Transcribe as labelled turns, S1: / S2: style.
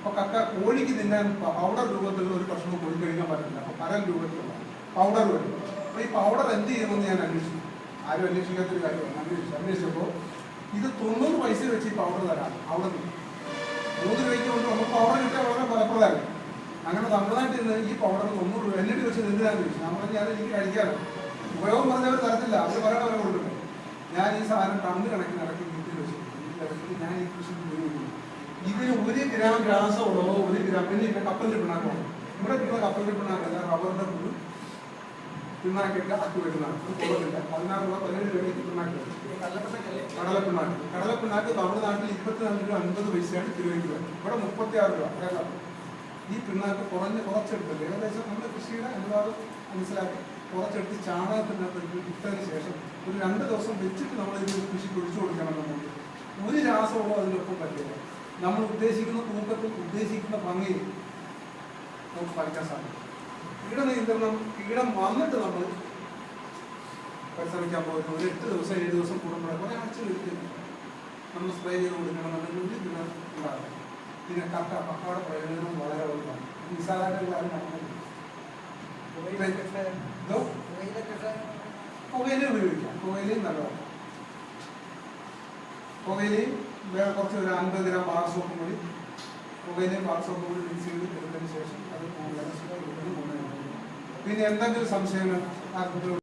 S1: അപ്പൊ കോഴിക്ക് തിന്നാൻ പൗഡർ രൂപത്തിലുള്ള ഒരു ഭക്ഷണം കോഴി കഴിക്കാൻ പറ്റില്ല. അപ്പൊ പരൽ രൂപത്തിലുള്ള പൗഡർ വരും. അപ്പൊ ഈ പൗഡർ എന്ത് ചെയ്യുമെന്ന് ഞാൻ അന്വേഷിച്ചു. ആരും അന്വേഷിക്കാത്തൊരു കാര്യമാണ്. അന്വേഷിച്ചപ്പോൾ ഇത് 90 പൈസ വെച്ച് ഈ പൗഡർ തരാം. അവിടെ നിന്ന് 3 രൂപയ്ക്ക് കൊണ്ട് നമുക്ക് പൗഡർ കിട്ടിയാൽ വളരെ ഫലപ്രദമായി. അങ്ങനെ തമിഴ്നാട്ടിൽ നിന്ന് ഈ പൗഡർ 90 രൂപ എന്നിട്ട് വെച്ച് എന്തിനാന്ന് ചോദിച്ചു. നമ്മൾ ഞാൻ എനിക്ക് കഴിക്കാമല്ലോ. ഉപയോഗം പറഞ്ഞവർ തരത്തില്ല. അവർ പറയണ വരെ കൊടുക്കുന്നത്. ഞാൻ ഈ സാധനം ടണ്ണ് കണക്കിന് ഇറക്കി വീട്ടിൽ വെച്ചു. ഞാൻ ഈ കൃഷി ഉപയോഗിക്കുന്നു. ഇതിന് 1 ഗ്രാം രാസവളമോ 1 ഗ്രാം പിന്നെ ഇപ്പം കപ്പലിന്റെ പിണ്ണാക്കോ ഇവിടെ കിട്ടുന്ന കപ്പലിന്റെ പിണ്ണാക്കല്ല, റബ്ബറിന്റെ പുഴു പിണ്ണാക്കിട്ട് അക്ക് വെക്കുന്നതാണ്. കൂടുതലില്ല. 16 രൂപ 17 രൂപയ്ക്ക് പിണ്ണാക്ക്. കടലപ്പിണ്ണാക്ക് തമിഴ്നാട്ടിൽ 24 രൂപ 50 പൈസയാണ് കിലോയ്ക്ക് വരും. ഇവിടെ 36 രൂപ. ഈ പിണ്ണാക്ക് കുറച്ചെടുത്തില്ല. ഏകദേശം നമ്മുടെ കൃഷിയുടെ അനുവാദം മനസ്സിലാക്കി കുറച്ചെടുത്ത് ചാണകത്തിനകത്ത് ഇട്ടതിന് ശേഷം ഒരു 2 ദിവസം വെച്ചിട്ട് നമ്മൾ ഇത് കൃഷിക്ക് ഒഴിച്ചു കൊടുക്കണം. നമുക്ക് ഒരു രാസവളവും അതിനൊപ്പം പറ്റില്ല. നമ്മൾ ഉദ്ദേശിക്കുന്ന തൂക്കത്തിൽ ഉദ്ദേശിക്കുന്ന ഭംഗിയിൽ നമുക്ക് പഠിക്കാൻ സാധിക്കും. കീടനിയന്ത്രണം കീടം വന്നിട്ട് നമ്മൾ പരിശ്രമിക്കാൻ പോകുന്നത് ഒരു 8 ദിവസം 7 ദിവസം കൂടുമ്പോഴേ കുറേ ആഴ്ച ഒരിക്കലും നമ്മൾ സ്പ്രേ ചെയ്ത് കൊടുക്കണമെന്നുണ്ടെങ്കിൽ ഒരു ദിനം ഉണ്ടാകും. പിന്നെ പക്കയുടെ പ്രയോജനം വളരെ വലുതാണ്. നിസ്സാരമായിട്ടുള്ള കാര്യം നടന്നില്ല. പുകയില ഉപയോഗിക്കാം. പുകയിലയും നല്ലതാണ്. പുകയിലയും കുറച്ച് ഒരു 50 ഗ്രാം ബാർ സോപ്പും കൂടി പുകയിലയും ബാർ സോപ്പും കൂടി മിക്സ് ചെയ്ത് എടുത്തതിന് ശേഷം അത് പിന്നെ എന്തെങ്കിലും സംശയങ്ങൾ